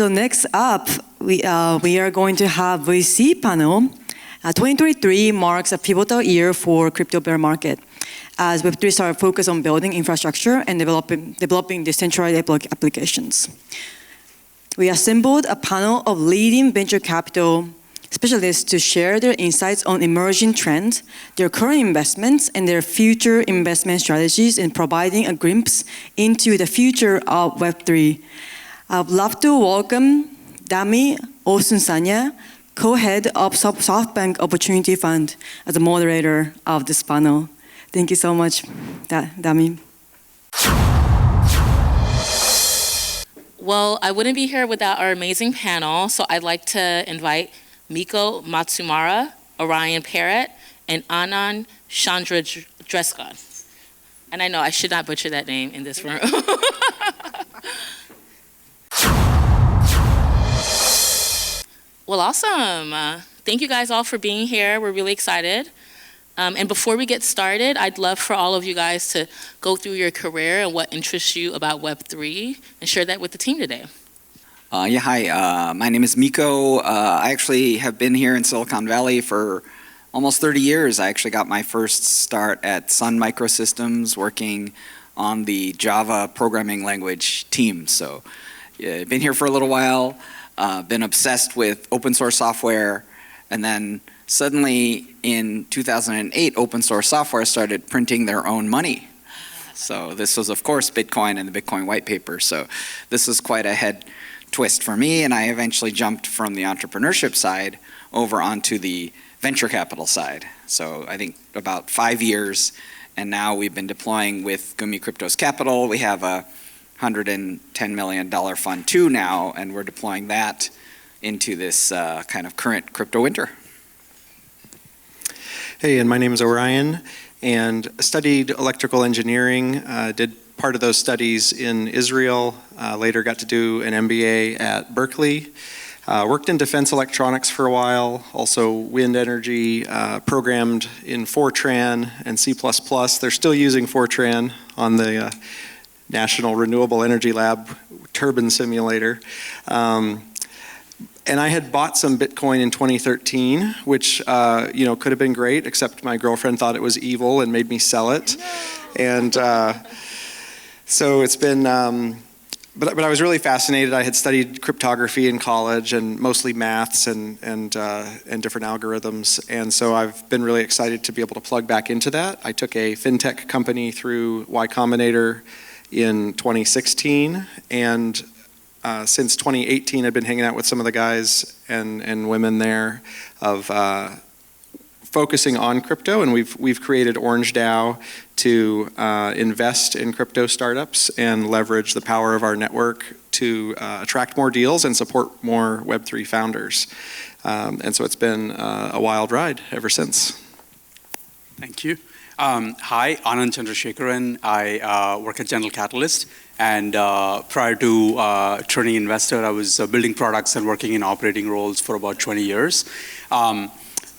So next up, we are going to have VC panel. 2023 marks a pivotal year for crypto bear market, as Web3 started focus on building infrastructure and developing decentralized applications. We assembled a panel of leading venture capital specialists to share their insights on emerging trends, their current investments, and their future investment strategies in providing a glimpse into the future of Web3. I'd love to welcome Dami Osunsanya, co-head of SoftBank Opportunity Fund, as the moderator of this panel. Thank you so much, Dami. Well, I wouldn't be here without our amazing panel, so I'd like to invite Miko Matsumara, Orion Parrott, and Anand Chandradreskan. And I know I should not butcher that name in this room. Well, awesome. Thank you guys all for being here. We're really excited. And before we get started, I'd love for all of you guys to go through your career and what interests you about Web3 and share that with the team today. Hi. My name is Miko. I actually have been here in Silicon Valley for almost 30 years. I actually got my first start at Sun Microsystems working on the Java programming language team. So I've been here for a little while, been obsessed with open source software, and then suddenly in 2008, open source software started printing their own money. So this was, of course, Bitcoin and the Bitcoin white paper. So this was quite a head twist for me, and I eventually jumped from the entrepreneurship side over onto the venture capital side. So I think about 5 years, and now we've been deploying with Gumi Crypto's capital. We have a $110 million fund too now, and we're deploying that into this kind of current crypto winter. Hey, and my name is Orion, and studied electrical engineering, did part of those studies in Israel, later got to do an MBA at Berkeley, worked in defense electronics for a while, also wind energy, programmed in Fortran and C++. They're still using Fortran on the National Renewable Energy Lab turbine simulator. And I had bought some Bitcoin in 2013, which could have been great, except my girlfriend thought it was evil and made me sell it. No. And so it's been, but I was really fascinated. I had studied cryptography in college and mostly maths and different algorithms. And so I've been really excited to be able to plug back into that. I took a fintech company through Y Combinator in 2016, and since 2018, I've been hanging out with some of the guys and women there of focusing on crypto, and we've created Orange DAO to invest in crypto startups and leverage the power of our network to attract more deals and support more Web3 founders. And so it's been a wild ride ever since. Thank you. Hi, Anand Chandrasekaran. I work at General Catalyst. And prior to turning investor, I was building products and working in operating roles for about 20 years.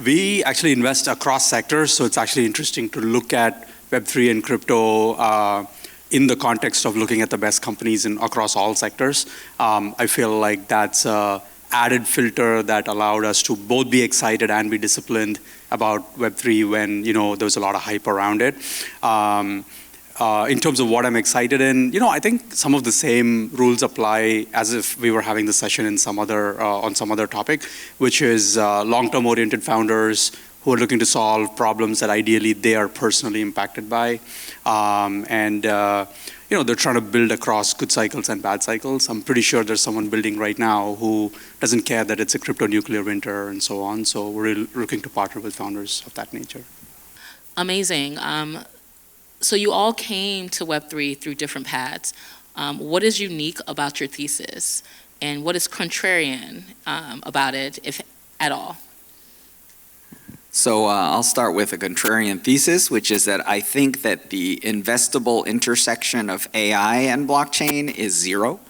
We actually invest across sectors, so it's actually interesting to look at Web3 and crypto in the context of looking at the best companies across all sectors. I feel like that's an added filter that allowed us to both be excited and be disciplined about Web3 when there was a lot of hype around it. In terms of what I'm excited in, I think some of the same rules apply as if we were having the session in on some other topic, which is long-term oriented founders who are looking to solve problems that ideally they are personally impacted by. They're trying to build across good cycles and bad cycles. I'm pretty sure there's someone building right now who doesn't care that it's a crypto nuclear winter and so on. So we're looking to partner with founders of that nature. Amazing. So you all came to Web3 through different paths. What is unique about your thesis? And what is contrarian about it, if at all? So I'll start with a contrarian thesis, which is that I think that the investable intersection of AI and blockchain is zero.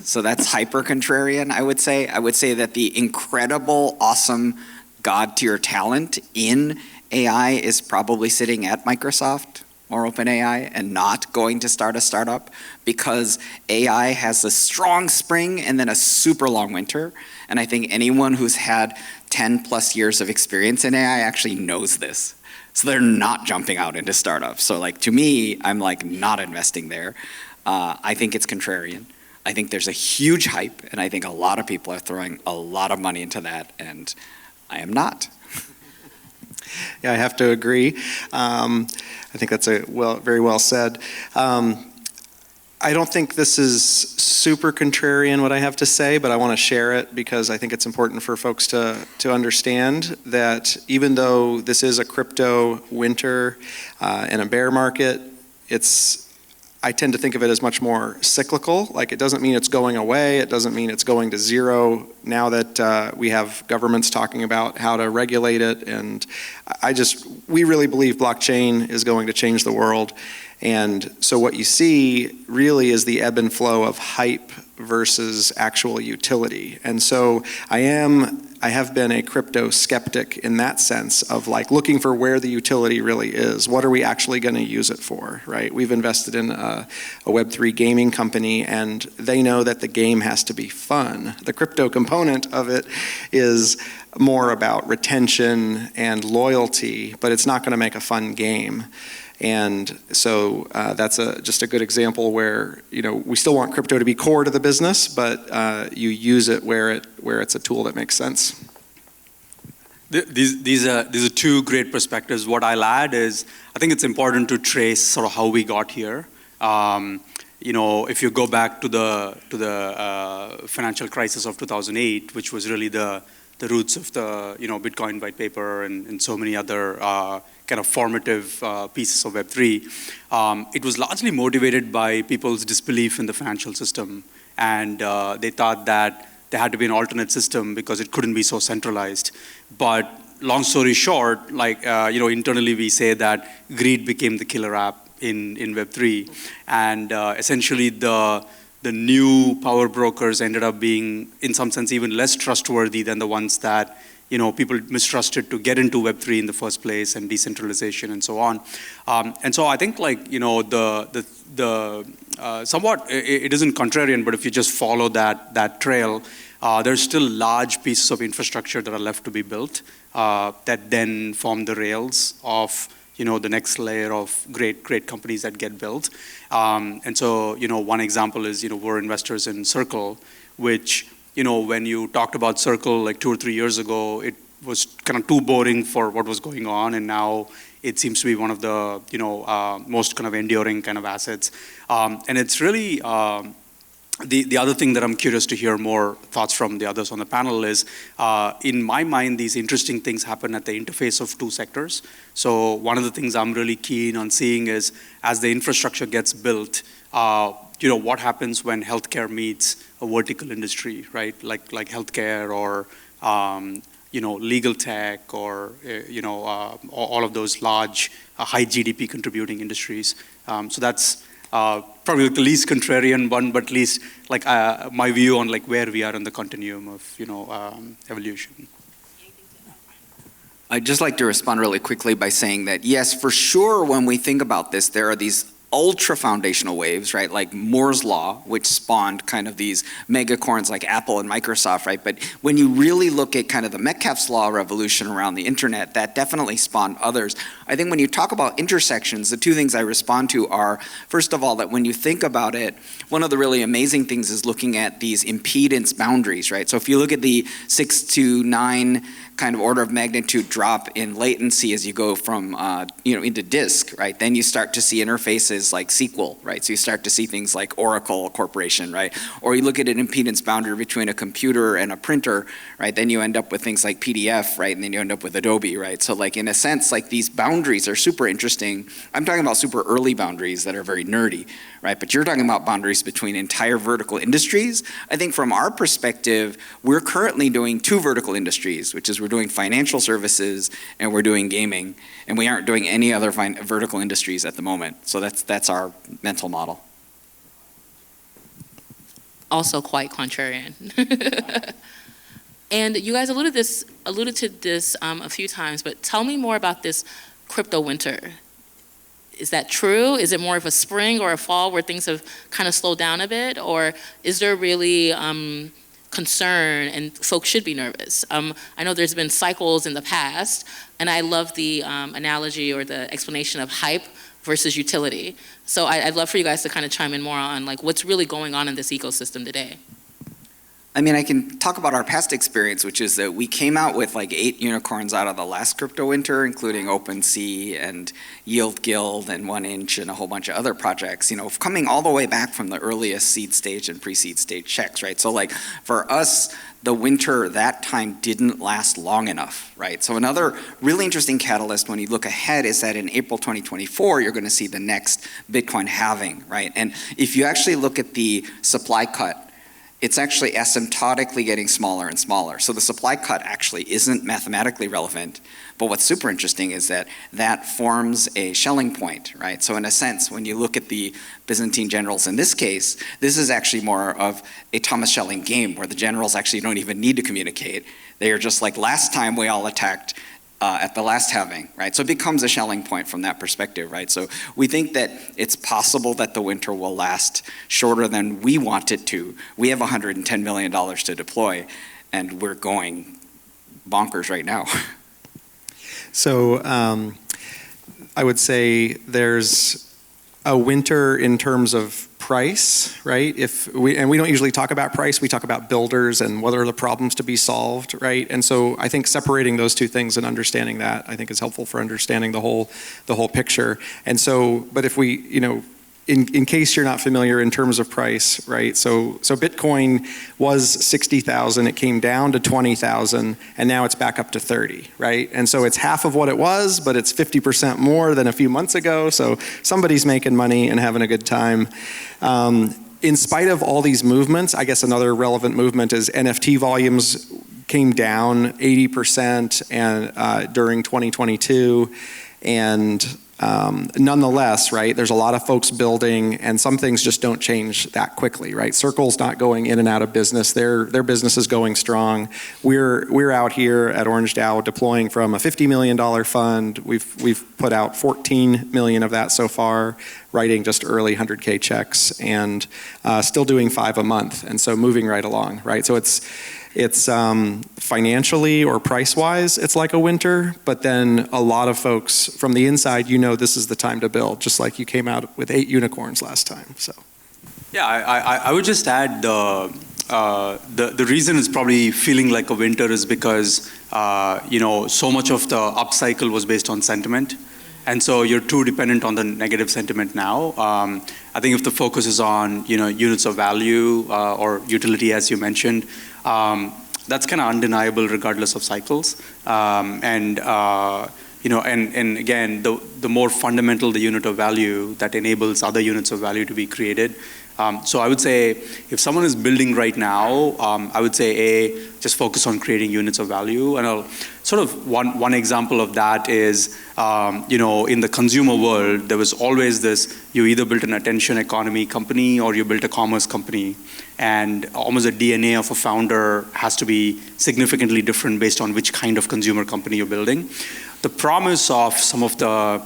So that's hyper contrarian, I would say. I would say that the incredible, awesome, God-tier talent in AI is probably sitting at Microsoft or OpenAI and not going to start a startup because AI has a strong spring and then a super long winter. And I think anyone who's had 10 plus years of experience in AI actually knows this. So they're not jumping out into startups. So like to me, I'm like not investing there. I think it's contrarian. I think there's a huge hype, and I think a lot of people are throwing a lot of money into that, and I am not. Yeah, I have to agree. I think that's very well said. I don't think this is super contrarian what I have to say, but I want to share it because I think it's important for folks to understand that even though this is a crypto winter and a bear market, I tend to think of it as much more cyclical. Like it doesn't mean it's going away. It doesn't mean it's going to zero now that we have governments talking about how to regulate it. And we really believe blockchain is going to change the world. And so what you see really is the ebb and flow of hype versus actual utility. And so I have been a crypto skeptic in that sense of like looking for where the utility really is. What are we actually going to use it for, right? We've invested in a Web3 gaming company, and they know that the game has to be fun. The crypto component of it is more about retention and loyalty, but it's not going to make a fun game. And so that's just a good example where we still want crypto to be core to the business, but you use it where it's a tool that makes sense. These are two great perspectives. What I'll add is I think it's important to trace sort of how we got here. If you go back to the financial crisis of 2008, which was really the roots of the Bitcoin white paper and so many other kind of formative pieces of Web3, it was largely motivated by people's disbelief in the financial system, and they thought that there had to be an alternate system because it couldn't be so centralized. But long story short, internally we say that greed became the killer app in Web3, and essentially the new power brokers ended up being, in some sense, even less trustworthy than the ones that people mistrusted to get into Web3 in the first place, and decentralization and so on. And so I think somewhat it isn't contrarian, but if you just follow that trail, there's still large pieces of infrastructure that are left to be built that then form the rails of the next layer of great companies that get built. And so, one example is, we're investors in Circle, which, when you talked about Circle like 2 or 3 years ago, it was kind of too boring for what was going on, and now it seems to be one of the, most kind of enduring kind of assets. And it's really, the other thing that I'm curious to hear more thoughts from the others on the panel is, in my mind, these interesting things happen at the interface of two sectors. So one of the things I'm really keen on seeing is, as the infrastructure gets built, what happens when healthcare meets a vertical industry, right? Like healthcare or legal tech or all of those large high GDP contributing industries. So that's probably the least contrarian one, but at least my view on where we are in the continuum of evolution. I'd just like to respond really quickly by saying that yes, for sure, when we think about this, there are these ultra foundational waves, right? Like Moore's Law, which spawned kind of these megacorns like Apple and Microsoft, right? But when you really look at kind of the Metcalfe's Law revolution around the internet, that definitely spawned others. I think when you talk about intersections, the two things I respond to are, first of all, that when you think about it, one of the really amazing things is looking at these impedance boundaries, right? So if you look at the 6 to 9 kind of order of magnitude drop in latency as you go from into disk, right? Then you start to see interfaces like SQL, right? So you start to see things like Oracle Corporation, right? Or you look at an impedance boundary between a computer and a printer, right? Then you end up with things like PDF, right? And then you end up with Adobe, right? So in a sense, these boundaries are super interesting. I'm talking about super early boundaries that are very nerdy, right? But you're talking about boundaries between entire vertical industries. I think from our perspective, we're currently doing 2 vertical industries, which is we're doing financial services and we're doing gaming, and we aren't doing any other vertical industries at the moment. So that's our mental model. Also quite contrarian. And you guys alluded to this a few times, but tell me more about this crypto winter. Is that true? Is it more of a spring or a fall where things have kind of slowed down a bit? Or is there really concern and folks should be nervous? I know there's been cycles in the past, and I love the analogy or the explanation of hype versus utility. So I'd love for you guys to kind of chime in more on like what's really going on in this ecosystem today. I mean, I can talk about our past experience, which is that we came out with like 8 unicorns out of the last crypto winter, including OpenSea and Yield Guild and 1inch and a whole bunch of other projects, you know, coming all the way back from the earliest seed stage and pre-seed stage checks, right? So like for us, the winter that time didn't last long enough, right? So another really interesting catalyst when you look ahead is that in April 2024, you're gonna see the next Bitcoin halving, right? And if you actually look at the supply cut, it's actually asymptotically getting smaller and smaller. So the supply cut actually isn't mathematically relevant, but what's super interesting is that that forms a Schelling point, right? So in a sense, when you look at the Byzantine generals in this case, this is actually more of a Thomas Schelling game where the generals actually don't even need to communicate. They are just like, last time we all attacked at the last halving, right? So it becomes a Schelling point from that perspective, right? So we think that it's possible that the winter will last shorter than we want it to. We have $110 million to deploy, and we're going bonkers right now. So I would say there's a winter in terms of price, right? And we don't usually talk about price, we talk about builders and what are the problems to be solved, right? And so I think separating those two things and understanding that, I think is helpful for understanding the whole picture. And so, but if we, you know, in case you're not familiar in terms of price, right? So Bitcoin was 60,000, it came down to 20,000, and now it's back up to 30, right? And so it's half of what it was, but it's 50% more than a few months ago. So somebody's making money and having a good time. In spite of all these movements, I guess another relevant movement is NFT volumes came down 80% and during 2022, and nonetheless, right, there's a lot of folks building and some things just don't change that quickly, right? Circle's not going in and out of business. Their business is going strong. We're out here at Orange DAO deploying from a $50 million fund. We've put out 14 million of that so far, writing just early 100K checks and still doing 5 a month. And so moving right along, right? So it's financially or price-wise, it's like a winter, but then a lot of folks from the inside, you know this is the time to build, just like you came out with 8 unicorns last time, so. Yeah, I would just add the reason it's probably feeling like a winter is because, you know, so much of the upcycle was based on sentiment. And so you're too dependent on the negative sentiment now. I think if the focus is on, you know, units of value or utility, as you mentioned, that's kind of undeniable regardless of cycles. You know, and again, the more fundamental the unit of value, that enables other units of value to be created. So I would say if someone is building right now, I would say just focus on creating units of value. And I'll sort of one example of that is, you know, in the consumer world, there was always this, you either built an attention economy company or you built a commerce company. And almost the DNA of a founder has to be significantly different based on which kind of consumer company you're building. The promise of some of the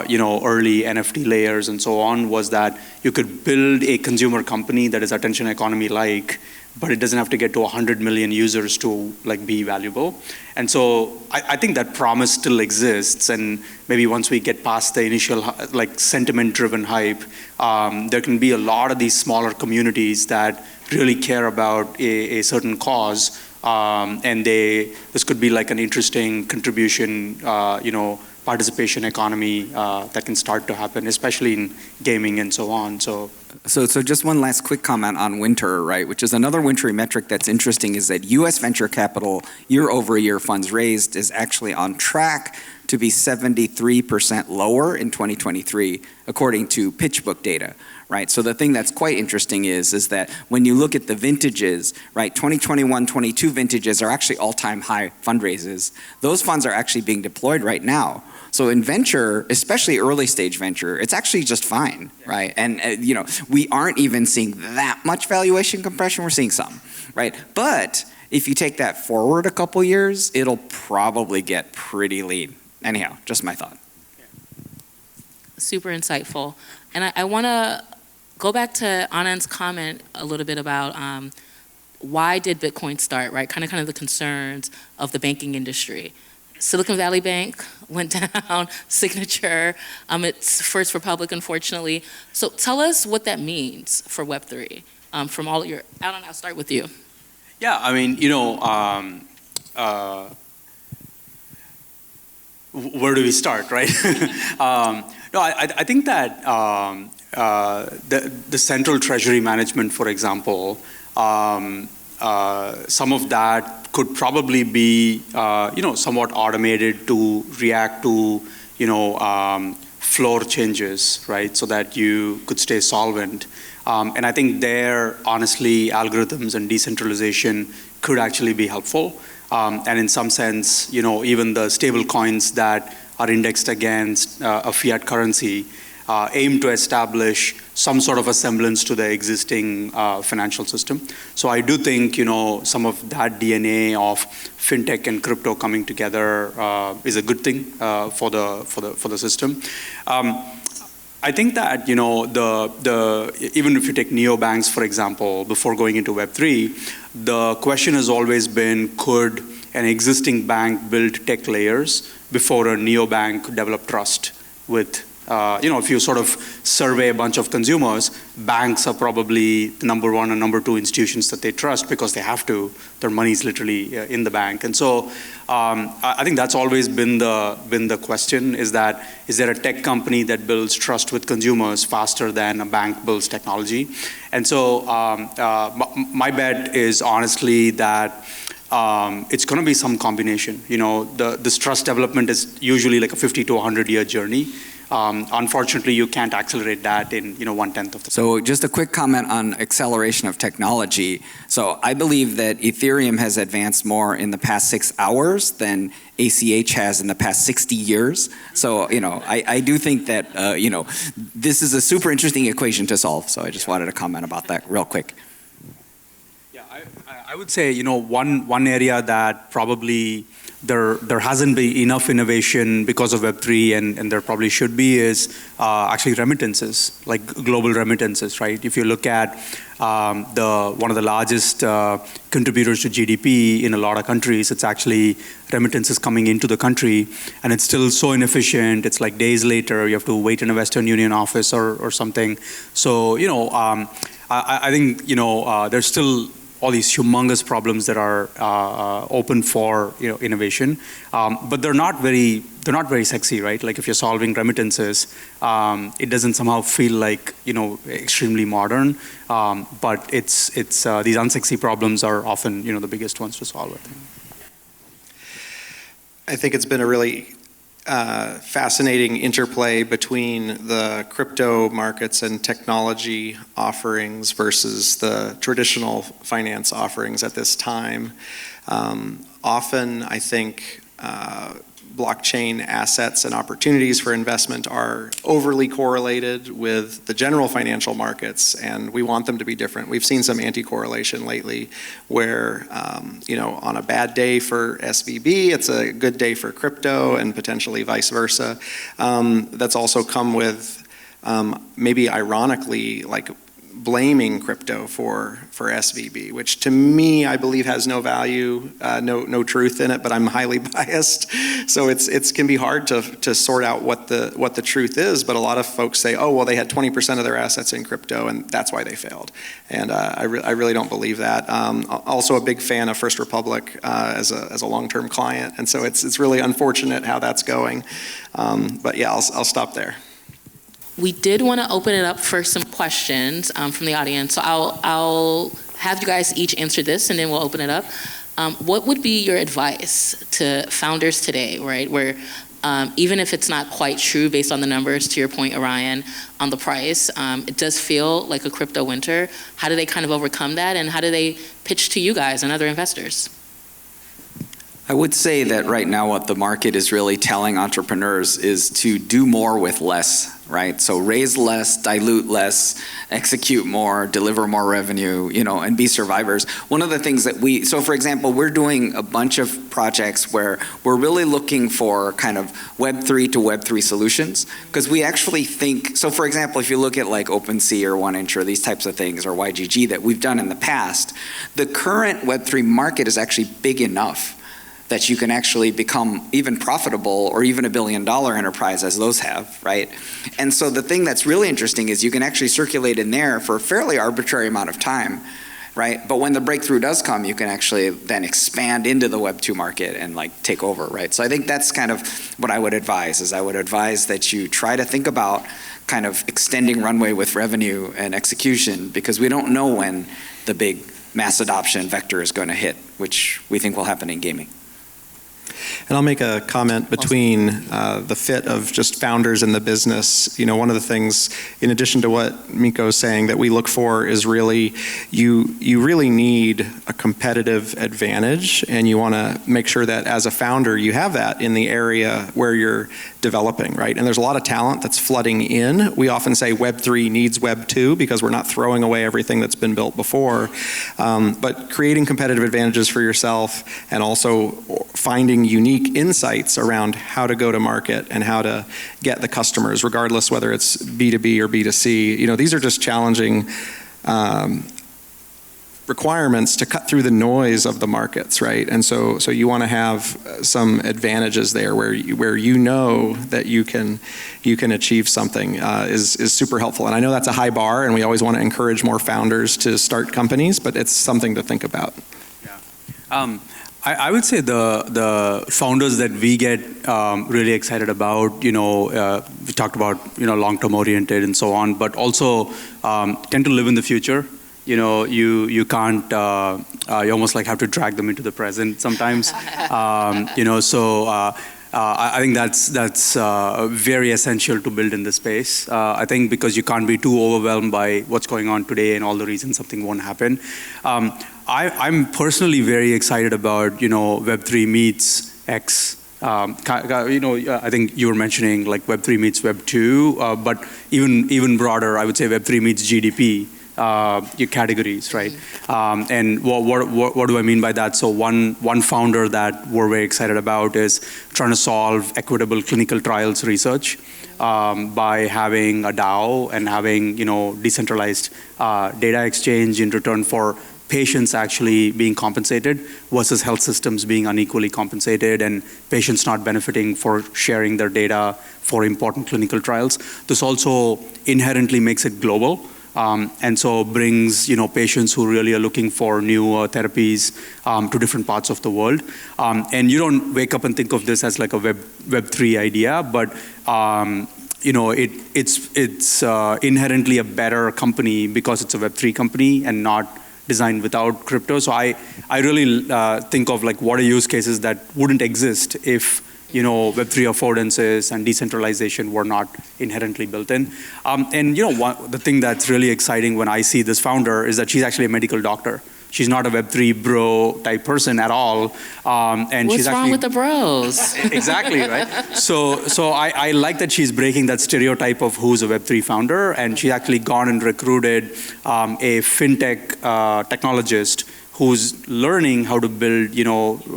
you know, early NFT layers and so on was that you could build a consumer company that is attention economy like, but it doesn't have to get to 100 million users to like be valuable. And so I think that promise still exists, and maybe once we get past the initial like sentiment driven hype, there can be a lot of these smaller communities that really care about a certain cause, and this could be like an interesting contribution, you know, participation economy that can start to happen, especially in gaming and so on. So just one last quick comment on winter, right, which is another wintry metric that's interesting, is that US venture capital year over year funds raised is actually on track to be 73% lower in 2023, according to PitchBook data. Right, so the thing that's quite interesting is that when you look at the vintages, right, 2021, 22 vintages are actually all-time high fundraises. Those funds are actually being deployed right now. So in venture, especially early stage venture, it's actually just fine, right? And you know, we aren't even seeing that much valuation compression. We're seeing some, right? But if you take that forward a couple years, it'll probably get pretty lean. Anyhow, just my thought. super insightful. And I want to go back to Anand's comment a little bit about why did Bitcoin start, right? Kind of the concerns of the banking industry. Silicon Valley Bank went down, Signature, it's First Republic, unfortunately. So tell us what that means for Web3 from all your, Alan, I'll start with you. Yeah, I mean, where do we start, right? No, I think that the central treasury management, for example, some of that could probably be, somewhat automated to react to, floor changes, right? So that you could stay solvent. And I think there, honestly, algorithms and decentralization could actually be helpful. And in some sense, even the stable coins that are indexed against a fiat currency aim to establish some sort of a semblance to the existing financial system. So I do think, some of that DNA of fintech and crypto coming together is a good thing for the system. I think that, even if you take neobanks, for example, before going into Web3, the question has always been, could an existing bank build tech layers before a neobank could develop trust with, if you sort of survey a bunch of consumers, banks are probably the number one and number two institutions that they trust because they have to. Their money is literally in the bank. And so I think that's always been the question, is there a tech company that builds trust with consumers faster than a bank builds technology? And so my bet is honestly that it's going to be some combination. This trust development is usually like a 50 to 100-year journey. Unfortunately, you can't accelerate that in 1/10 of the. So just a quick comment on acceleration of technology. So I believe that Ethereum has advanced more in the past 6 hours than ACH has in the past 60 years. So, I do think that, this is a super interesting equation to solve. So I just wanted to comment about that real quick. Yeah, I would say, one area that probably there hasn't been enough innovation because of Web3, and there probably should be, is actually remittances, like global remittances, right? If you look at one of the largest contributors to GDP in a lot of countries, it's actually remittances coming into the country, and it's still so inefficient. It's like days later, you have to wait in a Western Union office or something. So, I think, there's still all these humongous problems that are open for innovation, but they're not very sexy, right? Like if you're solving remittances, it doesn't somehow feel like extremely modern, but it's these unsexy problems are often the biggest ones to solve. I think it's been a really fascinating interplay between the crypto markets and technology offerings versus the traditional finance offerings at this time. Often, I think blockchain assets and opportunities for investment are overly correlated with the general financial markets, and we want them to be different. We've seen some anti-correlation lately where, on a bad day for SVB, it's a good day for crypto, and potentially vice versa. That's also come with maybe ironically, like blaming crypto for SVB, which to me, I believe has no value, no truth in it, but I'm highly biased. So it can be hard to sort out what the truth is, but a lot of folks say, oh, well, they had 20% of their assets in crypto and that's why they failed. And I really don't believe that. Also a big fan of First Republic as a long-term client. And so it's really unfortunate how that's going. But yeah, I'll stop there. We did want to open it up for some questions from the audience. So I'll have you guys each answer this, and then we'll open it up. What would be your advice to founders today, right? Where even if it's not quite true based on the numbers, to your point, Orion, on the price, it does feel like a crypto winter. How do they kind of overcome that, and how do they pitch to you guys and other investors? I would say that right now what the market is really telling entrepreneurs is to do more with less, right? So raise less, dilute less, execute more, deliver more revenue, and be survivors. One of the things that so for example, we're doing a bunch of projects where we're really looking for kind of Web3 to Web3 solutions, because we actually think, so for example, if you look at like OpenSea or 1inch or these types of things, or YGG that we've done in the past, the current Web3 market is actually big enough that you can actually become even profitable or even $1 billion enterprise as those have, right? And so the thing that's really interesting is you can actually circulate in there for a fairly arbitrary amount of time, right? But when the breakthrough does come, you can actually then expand into the Web 2 market and like take over, right? So I think that's kind of what I would advise, is I would advise that you try to think about kind of extending runway with revenue and execution, because we don't know when the big mass adoption vector is going to hit, which we think will happen in gaming. And I'll make a comment between the fit of just founders in the business. One of the things, in addition to what Miko's saying, that we look for is really, you really need a competitive advantage, and you want to make sure that as a founder you have that in the area where you're developing, right? And there's a lot of talent that's flooding in. We often say Web3 needs Web 2 because we're not throwing away everything that's been built before. But creating competitive advantages for yourself, and also finding unique insights around how to go to market and how to get the customers, regardless whether it's B2B or B2C. These are just challenging requirements to cut through the noise of the markets, right? And so you want to have some advantages there where you know that you can achieve something is super helpful. And I know that's a high bar, and we always want to encourage more founders to start companies, but it's something to think about. Yeah. I would say the founders that we get really excited about, we talked about, long-term oriented and so on, but also tend to live in the future. You can't, you almost like have to drag them into the present sometimes. I think that's very essential to build in this space. I think because you can't be too overwhelmed by what's going on today and all the reasons something won't happen. I'm personally very excited about, Web3 meets X. I think you were mentioning like Web3 meets Web 2, but even broader, I would say Web3 meets GDP. Your categories, right? And what do I mean by that? So one founder that we're very excited about is trying to solve equitable clinical trials research by having a DAO and having decentralized data exchange in return for patients actually being compensated versus health systems being unequally compensated and patients not benefiting for sharing their data for important clinical trials. This also inherently makes it global. And so brings patients who really are looking for new therapies to different parts of the world. And you don't wake up and think of this as like a Web3 idea, but it's inherently a better company because it's a Web3 company and not designed without crypto. So I really think of like what are use cases that wouldn't exist if Web3 affordances and decentralization were not inherently built in. The thing that's really exciting when I see this founder is that she's actually a medical doctor. She's not a Web3 bro type person at all. And What's she's wrong with the bros? Exactly, right? So I like that she's breaking that stereotype of who's a Web3 founder, and she's actually gone and recruited a fintech technologist who's learning how to build,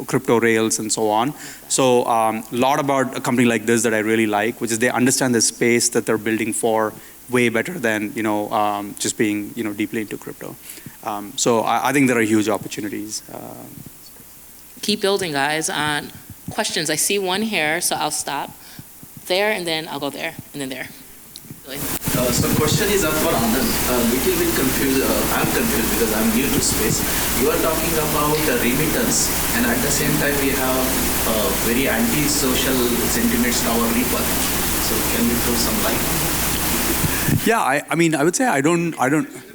crypto rails and so on. So a lot about a company like this that I really like, which is they understand the space that they're building for way better than, just being, deeply into crypto. So I think there are huge opportunities. Keep building, guys. Questions? I see one here, so I'll stop there, and then I'll go there, and then there. So question is for Anand. A little bit confused. I'm confused because I'm new to space. You are talking about remittance, and at the same time we have very anti-social sentiments in our Ripple. So can you throw some light? Yeah, I would say I don't.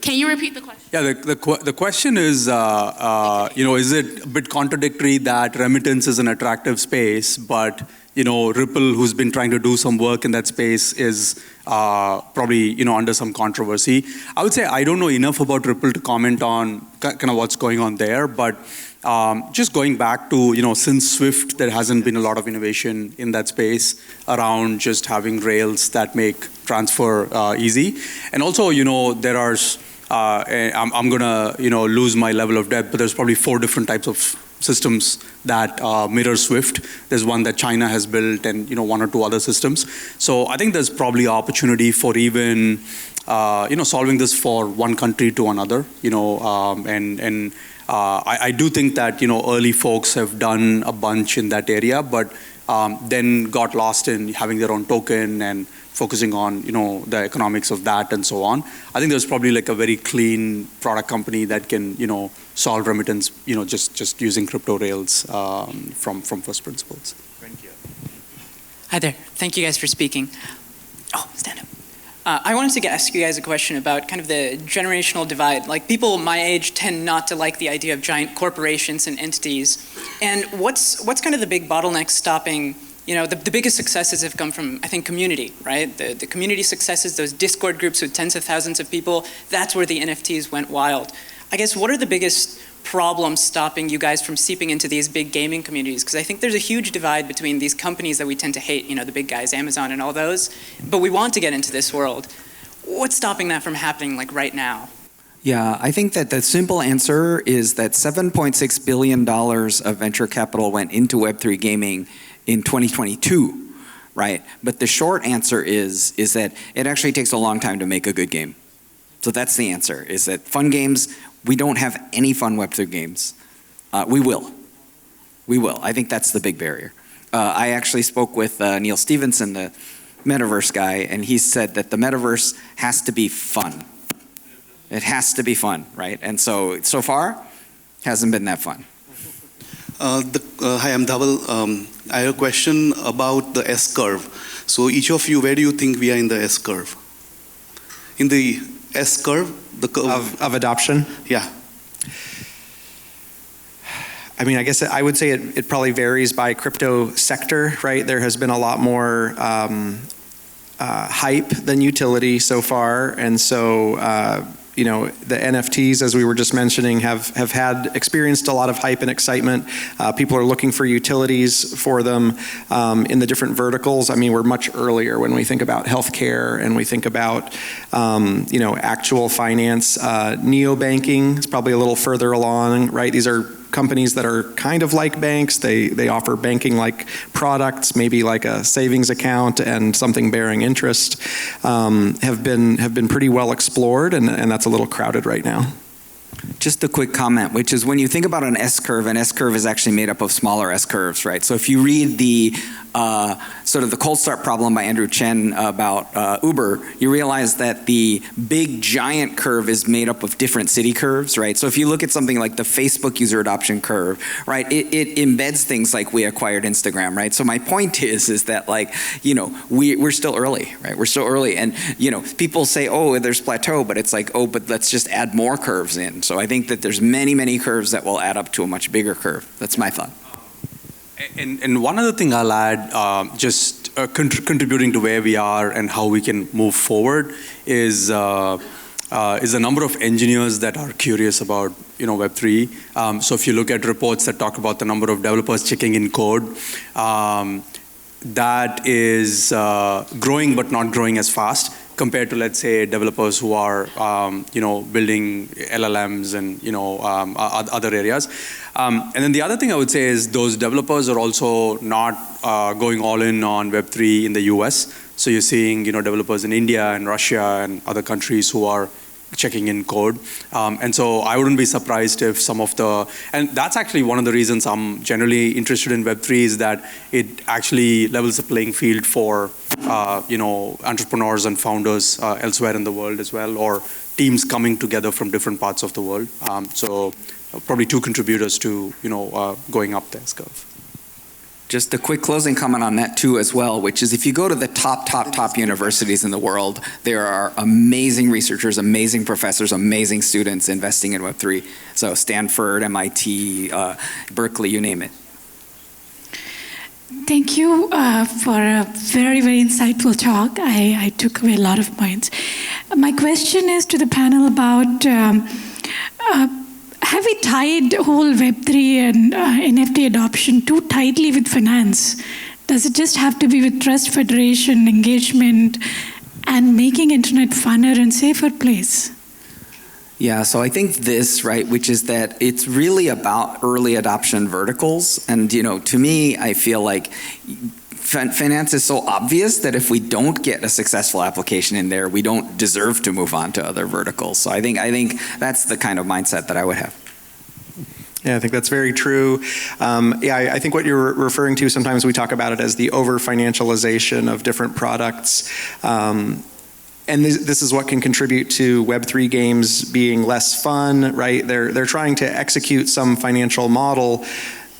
Can you repeat the question? Yeah, the question is, is it a bit contradictory that remittance is an attractive space, but Ripple, who's been trying to do some work in that space, is probably under some controversy. I would say I don't know enough about Ripple to comment on kind of what's going on there, but just going back to, since Swift, there hasn't been a lot of innovation in that space around just having rails that make transfer easy. And also, there are, I'm gonna, lose my level of depth, but there's probably 4 different types of systems that mirror Swift. There's one that China has built and, 1 or 2 other systems. So I think there's probably opportunity for even, solving this for one country to another, I do think that, early folks have done a bunch in that area, but then got lost in having their own token and focusing on, the economics of that and so on. I think there's probably like a very clean product company that can, solve remittance, just using crypto rails from first principles. Thank you. Hi there. Thank you guys for speaking. Oh, stand up. I wanted to ask you guys a question about kind of the generational divide. Like, people my age tend not to like the idea of giant corporations and entities. And what's kind of the big bottleneck stopping, the biggest successes have come from, I think, community, right? The community successes, those Discord groups with tens of thousands of people, that's where the NFTs went wild. I guess, what are the biggest problems stopping you guys from seeping into these big gaming communities? Because I think there's a huge divide between these companies that we tend to hate, the big guys, Amazon and all those, but we want to get into this world. What's stopping that from happening like right now? Yeah, I think that the simple answer is that $7.6 billion of venture capital went into Web3 gaming in 2022, right? But the short answer is that it actually takes a long time to make a good game. So that's the answer, is that fun games, we don't have any fun Web3 games. We will. I think that's the big barrier. I actually spoke with Neil Stevenson, the Metaverse guy, and he said that the Metaverse has to be fun. It has to be fun, right? And so far, hasn't been that fun. Hi, I'm Dhaval. I have a question about the S-curve. So each of you, where do you think we are in the S-curve? In the S-curve? The curve of adoption? Yeah. I mean, I guess I would say it probably varies by crypto sector, right? There has been a lot more hype than utility so far, and so the NFTs, as we were just mentioning, have experienced a lot of hype and excitement. People are looking for utilities for them in the different verticals. I mean, we're much earlier when we think about healthcare and we think about actual finance. Neobanking is probably a little further along, right? These are companies that are kind of like banks. They offer banking-like products, maybe like a savings account and something bearing interest, have been pretty well explored, and that's a little crowded right now. Just a quick comment, which is when you think about an S-curve is actually made up of smaller S-curves, right? So if you read the sort of the cold start problem by Andrew Chen about Uber, you realize that the big giant curve is made up of different city curves, right? So if you look at something like the Facebook user adoption curve, right, it embeds things like we acquired Instagram, right? So my point is that, like, we're still early, right? We're still early, and people say, oh, there's plateau, but it's like, oh, but let's just add more curves in. So I think that there's many curves that will add up to a much bigger curve. That's my thought. And one other thing I'll add, just contributing to where we are and how we can move forward, is the number of engineers that are curious about Web3. So if you look at reports that talk about the number of developers checking in code, that is growing but not growing as fast compared to, let's say, developers who are building LLMs and other areas. And then the other thing I would say is those developers are also not going all in on Web3 in the US. So you're seeing developers in India and Russia and other countries who are checking in code. And so I wouldn't be surprised if some of and that's actually one of the reasons I'm generally interested in Web3, is that it actually levels the playing field for entrepreneurs and founders elsewhere in the world as well, or teams coming together from different parts of the world. So probably 2 contributors to going up the S-curve. Just a quick closing comment on that too as well, which is if you go to the top universities in the world, there are amazing researchers, amazing professors, amazing students investing in Web3. So Stanford, MIT, Berkeley, you name it. Thank you for a very insightful talk. I took away a lot of points. My question is to the panel about have we tied whole Web3 and NFT adoption too tightly with finance? Does it just have to be with trust federation, engagement, and making internet funner and safer place? Yeah, so I think this, right, which is that it's really about early adoption verticals. And, you know, to me, I feel like finance is so obvious that if we don't get a successful application in there, we don't deserve to move on to other verticals. So I think that's the kind of mindset that I would have. Yeah, I think that's very true. I think what you're referring to, sometimes we talk about it as the over-financialization of different products. And this is what can contribute to Web3 games being less fun, right? They're trying to execute some financial model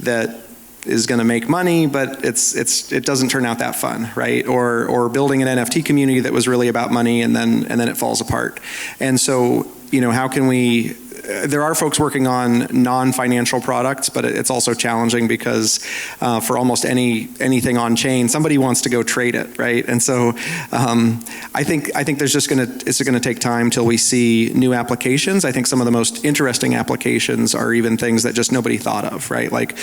that is going to make money, but it doesn't turn out that fun, right? Or building an NFT community that was really about money and then it falls apart. And so, you know, how can we? There are folks working on non-financial products, but it's also challenging because for almost anything on chain, somebody wants to go trade it, right? And so I think it's gonna take time till we see new applications. I think some of the most interesting applications are even things that just nobody thought of, right? Like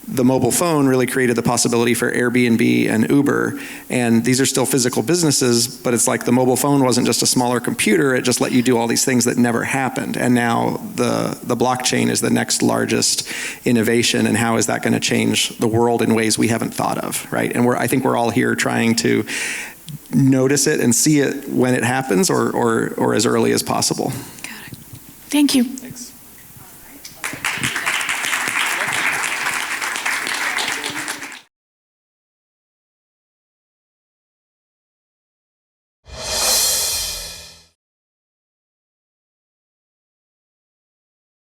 the mobile phone really created the possibility for Airbnb and Uber, and these are still physical businesses, but it's like the mobile phone wasn't just a smaller computer, it just let you do all these things that never happened. And now the blockchain is the next largest innovation, and how is that going to change the world in ways we haven't thought of, right? And I think we're all here trying to notice it and see it when it happens or as early as possible. Got it. Thank you.